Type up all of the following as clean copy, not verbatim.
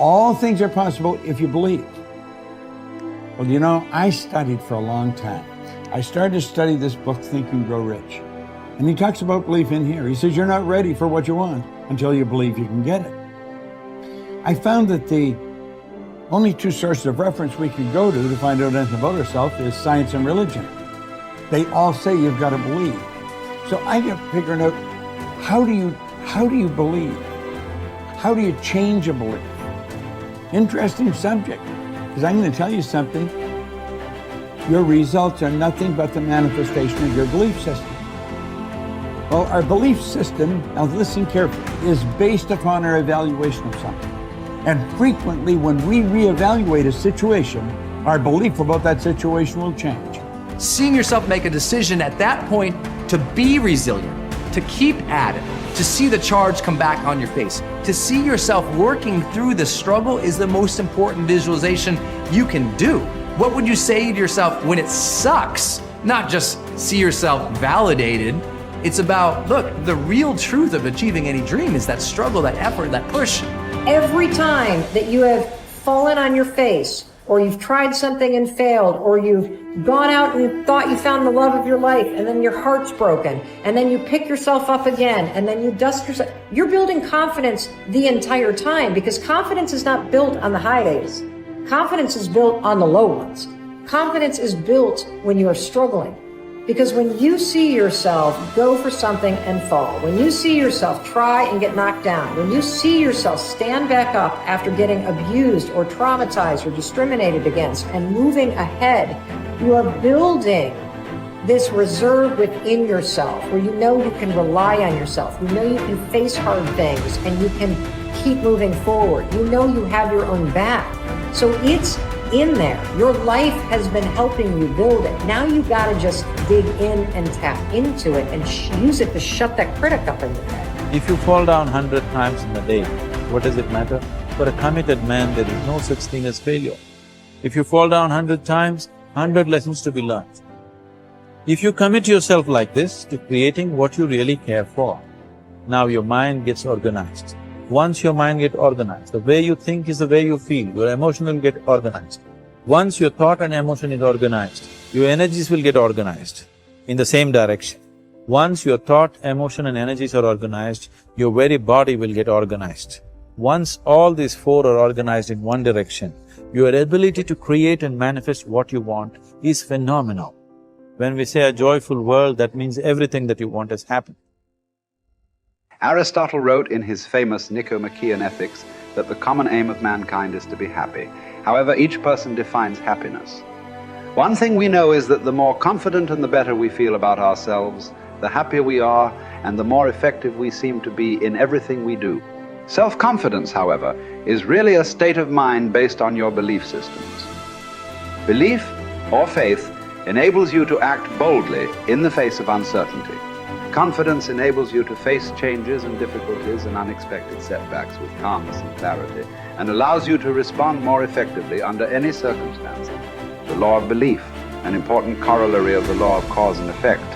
All things are possible if you believe. Well, you know, I studied for a long time. I started to study this book, Think and Grow Rich. And he talks about belief in here. He says, you're not ready for what you want until you believe you can get it. I found that the only two sources of reference we could go to find out anything about ourselves is science and religion. They all say you've got to believe. So I kept figuring out, how do you believe? How do you change a belief? Interesting subject, because I'm going to tell you something. Your results are nothing but the manifestation of your belief system. Well, our belief system, now listen carefully, is based upon our evaluation of something. And frequently when we reevaluate a situation, our belief about that situation will change. Seeing yourself make a decision at that point to be resilient, to keep at it, to see the charge come back on your face, to see yourself working through the struggle is the most important visualization you can do. What would you say to yourself when it sucks? Not just see yourself validated. It's about, look, the real truth of achieving any dream is that struggle, that effort, that push. Every time that you have fallen on your face, or you've tried something and failed, or you've gone out and thought you found the love of your life, and then your heart's broken, and then you pick yourself up again, and then you dust yourself, you're building confidence the entire time, because confidence is not built on the high days. Confidence is built on the low ones. Confidence is built when you are struggling. Because when you see yourself go for something and fall, when you see yourself try and get knocked down, when you see yourself stand back up after getting abused or traumatized or discriminated against and moving ahead, you are building this reserve within yourself where you know you can rely on yourself, you know you can face hard things and you can keep moving forward. You know you have your own back. So it's in there. Your life has been helping you build it. Now you gotta just dig in and tap into it and use it to shut that critic up in your head. If you fall down 100 times in a day, what does it matter? For a committed man, there is no such thing as failure. If you fall down 100 times, 100 lessons to be learned. If you commit yourself like this to creating what you really care for, now your mind gets organized. Once your mind gets organized, the way you think is the way you feel, your emotion will get organized. Once your thought and emotion is organized, your energies will get organized in the same direction. Once your thought, emotion and energies are organized, your very body will get organized. Once all these four are organized in one direction, your ability to create and manifest what you want is phenomenal. When we say a joyful world, that means everything that you want has happened. Aristotle wrote in his famous Nicomachean Ethics that the common aim of mankind is to be happy. However, each person defines happiness. One thing we know is that the more confident and the better we feel about ourselves, the happier we are and the more effective we seem to be in everything we do. Self-confidence, however, is really a state of mind based on your belief systems. Belief or faith enables you to act boldly in the face of uncertainty. Confidence enables you to face changes and difficulties and unexpected setbacks with calmness and clarity, and allows you to respond more effectively under any circumstances. The law of belief, an important corollary of the law of cause and effect,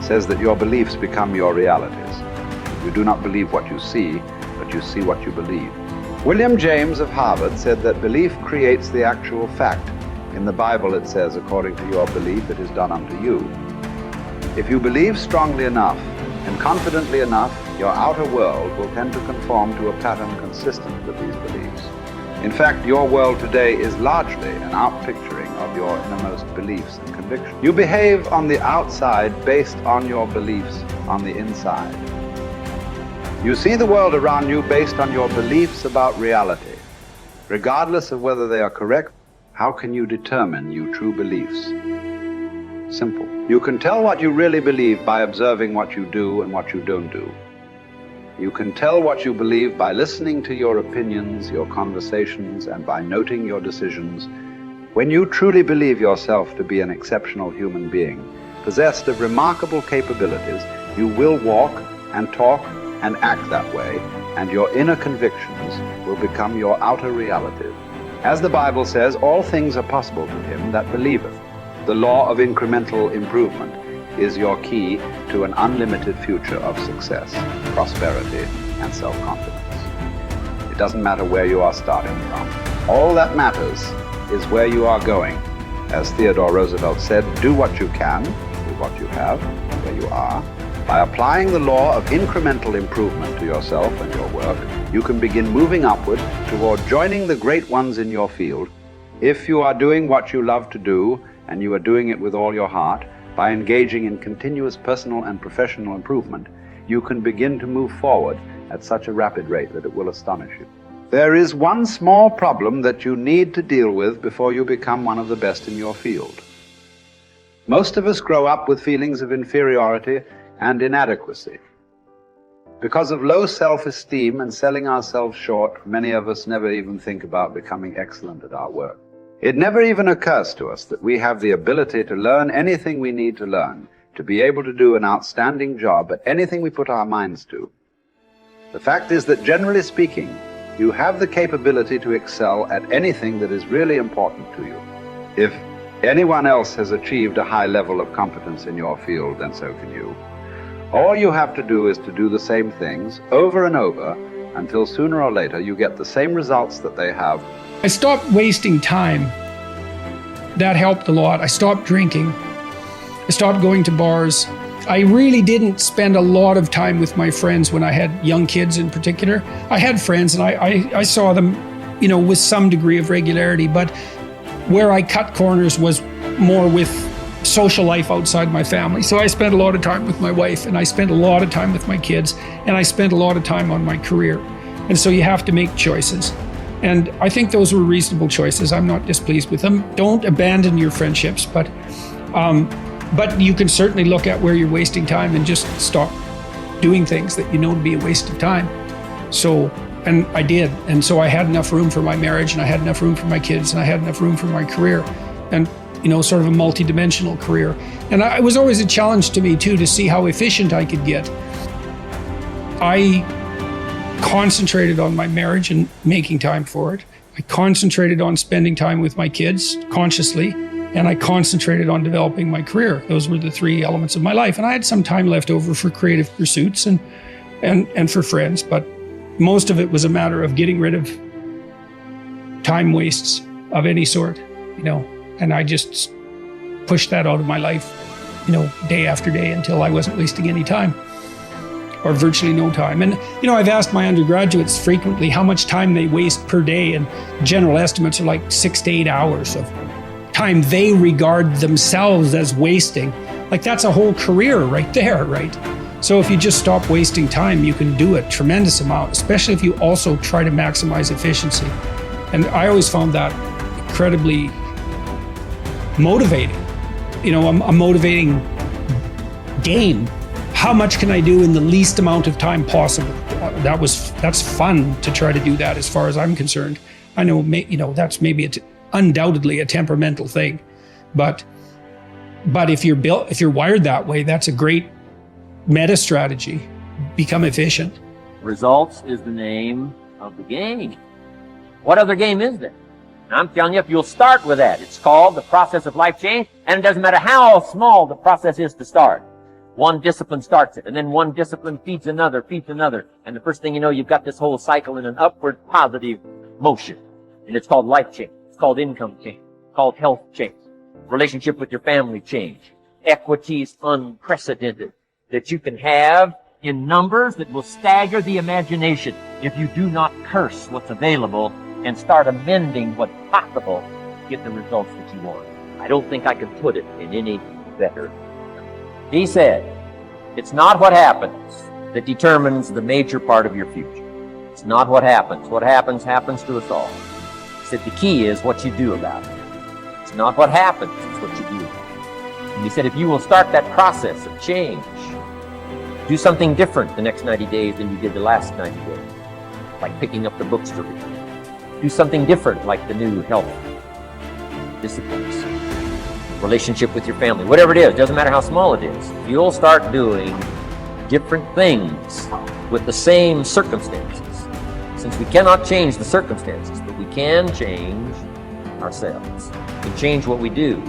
says that your beliefs become your realities. You do not believe what you see, but you see what you believe. William James of Harvard said that belief creates the actual fact. In the Bible it says, according to your belief, it is done unto you. If you believe strongly enough and confidently enough, your outer world will tend to conform to a pattern consistent with these beliefs. In fact, your world today is largely an outpicturing of your innermost beliefs and convictions. You behave on the outside based on your beliefs on the inside. You see the world around you based on your beliefs about reality. Regardless of whether they are correct, how can you determine your true beliefs? Simple. You can tell what you really believe by observing what you do and what you don't do. You can tell what you believe by listening to your opinions, your conversations, and by noting your decisions. When you truly believe yourself to be an exceptional human being, possessed of remarkable capabilities, you will walk and talk and act that way, and your inner convictions will become your outer realities. As the Bible says, all things are possible to him that believeth. The law of incremental improvement is your key to an unlimited future of success, prosperity, and self-confidence. It doesn't matter where you are starting from. All that matters is where you are going. As Theodore Roosevelt said, do what you can with what you have, where you are. By applying the law of incremental improvement to yourself and your work, you can begin moving upward toward joining the great ones in your field. If you are doing what you love to do, and you are doing it with all your heart, by engaging in continuous personal and professional improvement, you can begin to move forward at such a rapid rate that it will astonish you. There is one small problem that you need to deal with before you become one of the best in your field. Most of us grow up with feelings of inferiority and inadequacy. Because of low self-esteem and selling ourselves short, many of us never even think about becoming excellent at our work. It never even occurs to us that we have the ability to learn anything we need to learn, to be able to do an outstanding job at anything we put our minds to. The fact is that, generally speaking, you have the capability to excel at anything that is really important to you. If anyone else has achieved a high level of competence in your field, then so can you. All you have to do is to do the same things over and over until sooner or later you get the same results that they have. I stopped wasting time. That helped a lot. I stopped drinking. I stopped going to bars. I really didn't spend a lot of time with my friends when I had young kids in particular. I had friends and I saw them, with some degree of regularity, but where I cut corners was more with social life outside my family. So I spent a lot of time with my wife, and I spent a lot of time with my kids, and I spent a lot of time on my career. And so you have to make choices. And I think those were reasonable choices. I'm not displeased with them. Don't abandon your friendships, but you can certainly look at where you're wasting time and just stop doing things that you know to be a waste of time. So, and I did. And so I had enough room for my marriage, and I had enough room for my kids, and I had enough room for my career, and sort of a multi-dimensional career. And it was always a challenge to me too, to see how efficient I could get. I concentrated on my marriage and making time for it. I concentrated on spending time with my kids consciously, and I concentrated on developing my career. Those were the three elements of my life. And I had some time left over for creative pursuits and for friends, but most of it was a matter of getting rid of time wastes of any sort, and I just pushed that out of my life, day after day until I wasn't wasting any time, or virtually no time. And, I've asked my undergraduates frequently how much time they waste per day, and general estimates are like 6 to 8 hours of time they regard themselves as wasting. Like, that's a whole career right there, right? So if you just stop wasting time, you can do a tremendous amount, especially if you also try to maximize efficiency. And I always found that incredibly motivating. A motivating game. How much can I do in the least amount of time possible? That's fun to try to do that, as far as I'm concerned. I know, that's maybe undoubtedly a temperamental thing, but if you're wired that way, that's a great meta strategy. Become efficient. Results is the name of the game. What other game is there? I'm telling you, if you'll start with that, it's called the process of life change, and it doesn't matter how small the process is to start. One discipline starts it, and then one discipline feeds another, and the first thing you know, you've got this whole cycle in an upward positive motion. And it's called life change. It's called income change. It's called health change. Relationship with your family change. Equities unprecedented that you can have in numbers that will stagger the imagination if you do not curse what's available and start amending what's possible to get the results that you want. I don't think I can put it in any better. He said, it's not what happens that determines the major part of your future. It's not what happens. What happens to us all. He said the key is what you do about it. It's not what happens, it's what you do about it. And he said if you will start that process of change, do something different the next 90 days than you did the last 90 days, like picking up the books to read. Do something different, like the new health disciplines, relationship with your family, whatever it is, doesn't matter how small it is. You'll start doing different things with the same circumstances. Since we cannot change the circumstances, but we can change ourselves. We can change what we do.